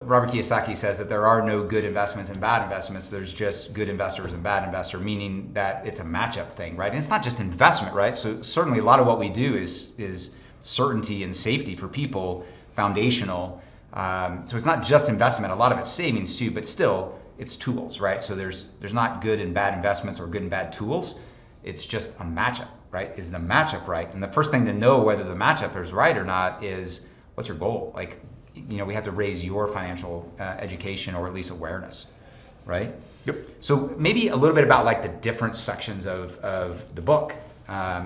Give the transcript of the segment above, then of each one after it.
Robert Kiyosaki says that there are no good investments and bad investments. There's just good investors and bad investor, meaning that it's a matchup thing, right? And it's not just investment, right? So certainly a lot of what we do is certainty and safety for people, foundational. So it's not just investment. A lot of it's savings too, but still it's tools, right? So there's not good and bad investments or good and bad tools. It's just a matchup, right? Is the matchup right? And the first thing to know whether the matchup is right or not is what's your goal? Like, we have to raise your financial education or at least awareness, right? Yep. So maybe a little bit about like the different sections of the book.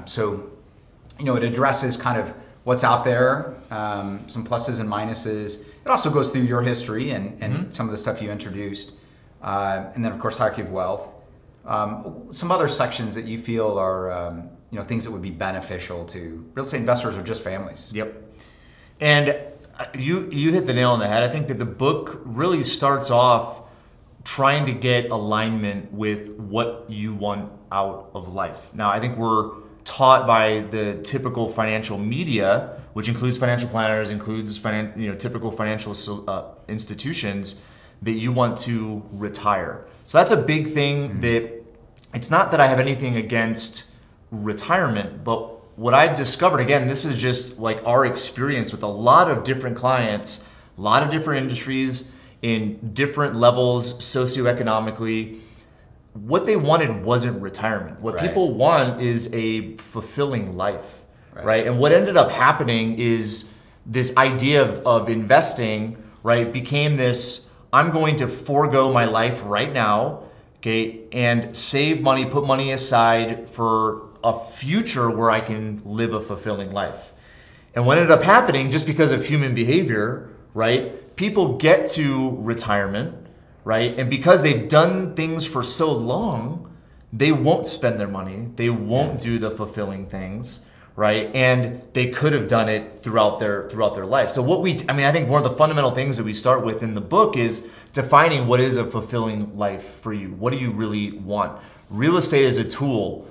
So it addresses kind of what's out there, some pluses and minuses. It also goes through your history and some of the stuff you introduced. And then of course, hierarchy of wealth. Some other sections that you feel are things that would be beneficial to real estate investors or just families. Yep. And you hit the nail on the head. I think that the book really starts off trying to get alignment with what you want out of life. Now, I think we're taught by the typical financial media, which includes financial planners, includes typical financial institutions, that you want to retire. So that's a big thing. That it's not that I have anything against retirement, but what I've discovered, again, this is just like our experience with a lot of different clients, a lot of different industries in different levels socioeconomically. What they wanted wasn't retirement. What people want is a fulfilling life, right? And what ended up happening is this idea of investing, right, became this, I'm going to forego my life right now, okay, and save money, put money aside for a future where I can live a fulfilling life. And what ended up happening, just because of human behavior, right, people get to retirement, right, and because they've done things for so long, they won't spend their money, they won't do the fulfilling things, right, and they could have done it throughout their life. So I think one of the fundamental things that we start with in the book is defining what is a fulfilling life for you. What do you really want? Real estate is a tool.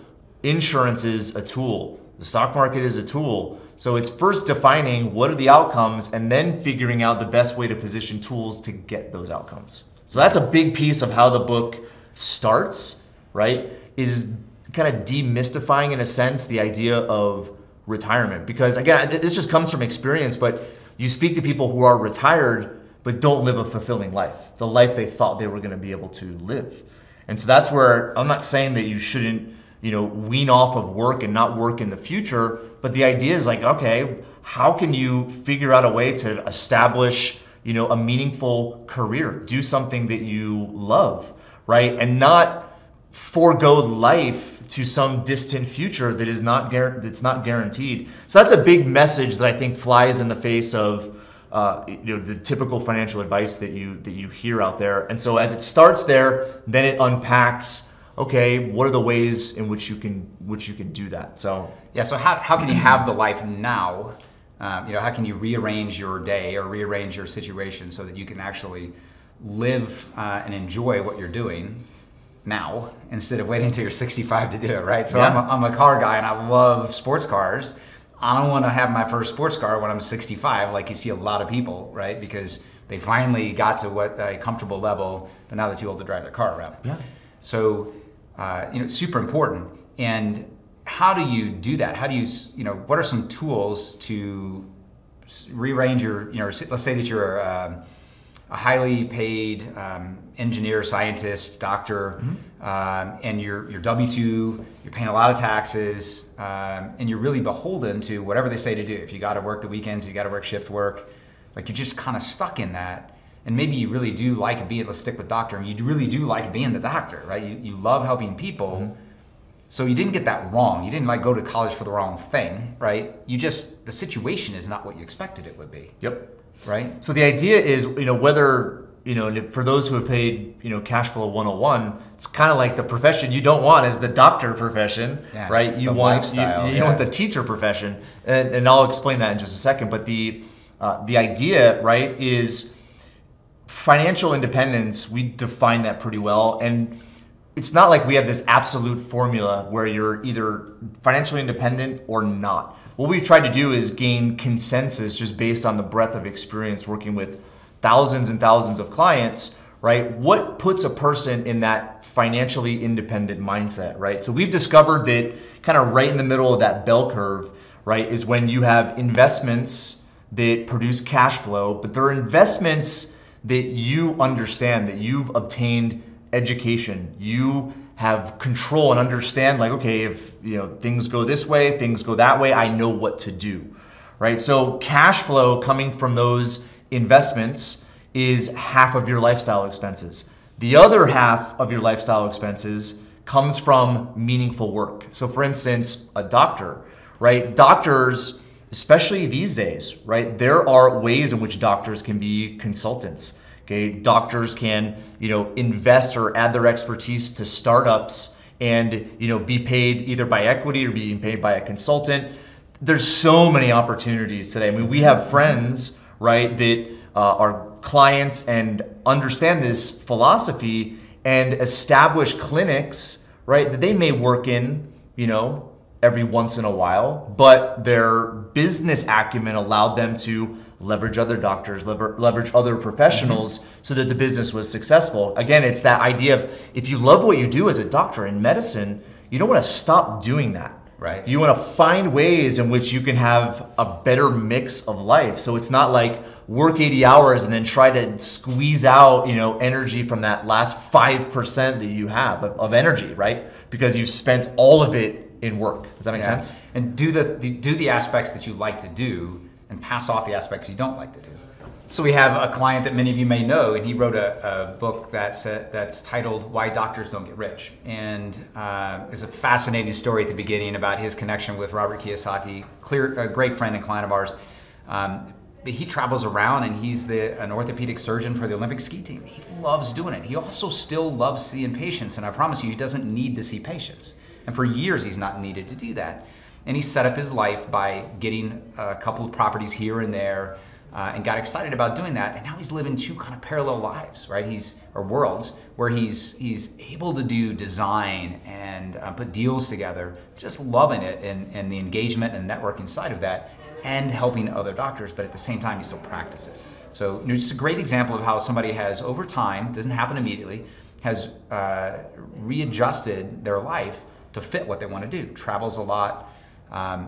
Insurance is a tool. The stock market is a tool. So it's first defining what are the outcomes and then figuring out the best way to position tools to get those outcomes. So that's a big piece of how the book starts, right? Is kind of demystifying, in a sense, the idea of retirement. Because again, this just comes from experience, but you speak to people who are retired but don't live a fulfilling life, the life they thought they were going to be able to live. And so that's where I'm not saying that you shouldn't wean off of work and not work in the future. But the idea is like, okay, how can you figure out a way to establish, a meaningful career, do something that you love, right? And not forego life to some distant future that is that's not guaranteed. So that's a big message that I think flies in the face of the typical financial advice that you hear out there. And so as it starts there, then it unpacks, okay, what are the ways in which you can do that? So yeah, so how can you have the life now? How can you rearrange your day or rearrange your situation so that you can actually live and enjoy what you're doing now instead of waiting until you're 65 to do it, right? So I'm a car guy and I love sports cars. I don't want to have my first sports car when I'm 65, like you see a lot of people, right? Because they finally got to a comfortable level, but now they're too old to drive their car around. Yeah. So it's super important. And how do you do that? How do you, what are some tools to rearrange your, let's say that you're a highly paid engineer, scientist, doctor, and you're W-2, you're paying a lot of taxes, and you're really beholden to whatever they say to do. If you got to work the weekends, you got to work shift work, like you're just kind of stuck in that. And maybe you really do like being, let's stick with doctor, and you really do like being the doctor, right? You love helping people. So you didn't get that wrong. You didn't go to college for the wrong thing, right? The situation is not what you expected it would be. Yep. Right? So the idea is, whether, for those who have paid, cash flow 101, it's kind of like the profession you don't want is the doctor profession, right? You want lifestyle, you want the teacher profession. And I'll explain that in just a second. But the idea, right, is financial independence. We define that pretty well. And it's not like we have this absolute formula where you're either financially independent or not. What we've tried to do is gain consensus just based on the breadth of experience working with thousands and thousands of clients, right? What puts a person in that financially independent mindset, right? So we've discovered that kind of right in the middle of that bell curve, right, is when you have investments that produce cash flow, but they're investments that you understand, that you've obtained education, you have control and understand, like, okay, if things go this way, things go that way, I know what to do, right? So cash flow coming from those investments is half of your lifestyle expenses. The other half of your lifestyle expenses comes from meaningful work. So for instance, a doctor, right? Doctors, especially these days, right? There are ways in which doctors can be consultants. Okay, doctors can, invest or add their expertise to startups and, be paid either by equity or being paid by a consultant. There's so many opportunities today. I mean, we have friends, right, that are clients and understand this philosophy and establish clinics, right, that they may work in, every once in a while, but their business acumen allowed them to leverage other doctors, leverage other professionals so that the business was successful. Again, it's that idea of if you love what you do as a doctor in medicine, you don't want to stop doing that. Right. You want to find ways in which you can have a better mix of life. So it's not like work 80 hours and then try to squeeze out, energy from that last 5% that you have of energy, right? Because you've spent all of it in work. Does that make sense? And do the aspects that you like to do and pass off the aspects you don't like to do. So we have a client that many of you may know, and he wrote a book that's titled "Why Doctors Don't Get Rich," and is a fascinating story at the beginning about his connection with Robert Kiyosaki, a great friend and client of ours. He travels around and he's an orthopedic surgeon for the Olympic ski team. He loves doing it. He also still loves seeing patients, and I promise you, he doesn't need to see patients. And for years, he's not needed to do that. And he set up his life by getting a couple of properties here and there, and got excited about doing that. And now he's living two kind of parallel lives, right? Or worlds where he's able to do design and put deals together, just loving it and the engagement and networking side of that, and helping other doctors. But at the same time, he still practices. So just a great example of how somebody has, over time, doesn't happen immediately, has readjusted their life to fit what they want to do. Travels a lot.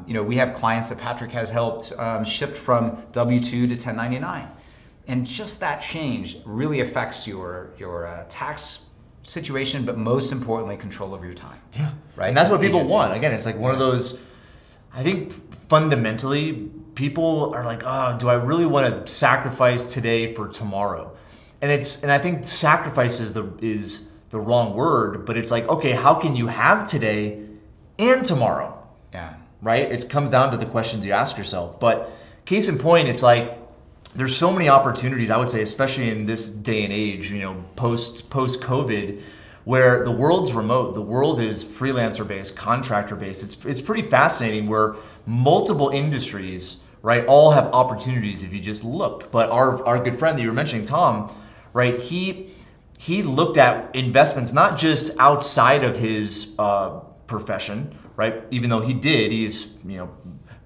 We have clients that Patrick has helped shift from W-2 to 1099. And just that change really affects your tax situation, but most importantly, control over your time. Yeah. Right? And that's what people want. Again, it's like one of those, I think fundamentally, people are like, oh, do I really want to sacrifice today for tomorrow? And I think sacrifice is the wrong word, but it's like, okay, how can you have today and tomorrow? Yeah. Right? It comes down to the questions you ask yourself. But case in point, it's like there's so many opportunities, I would say, especially in this day and age, post-COVID, where the world's remote. The world is freelancer-based, contractor-based. It's pretty fascinating where multiple industries, right, all have opportunities if you just look. But our good friend that you were mentioning, Tom, right, he looked at investments not just outside of his profession, right? Even though he's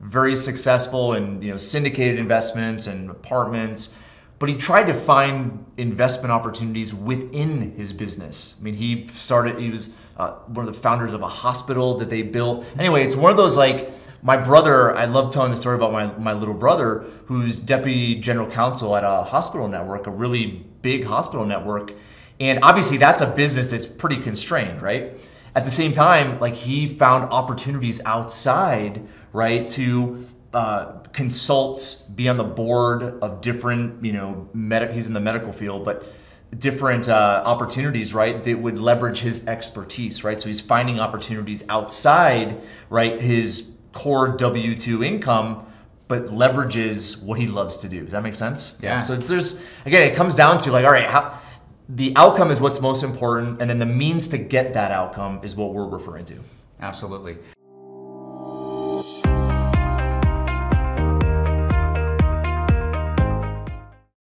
very successful in syndicated investments and apartments, but he tried to find investment opportunities within his business. I mean, he was one of the founders of a hospital that they built. Anyway, it's one of those, like, my brother, I love telling the story about my little brother, who's deputy general counsel at a hospital network, a really big hospital network. And obviously that's a business that's pretty constrained, right? At the same time, like, he found opportunities outside, right, to consult, be on the board of different, he's in the medical field, but different opportunities, right, that would leverage his expertise, right? So he's finding opportunities outside, right, his core W-2 income, but leverages what he loves to do. Does that make sense? Yeah. So it comes down to, like, all right, the outcome is what's most important, and then the means to get that outcome is what we're referring to. Absolutely.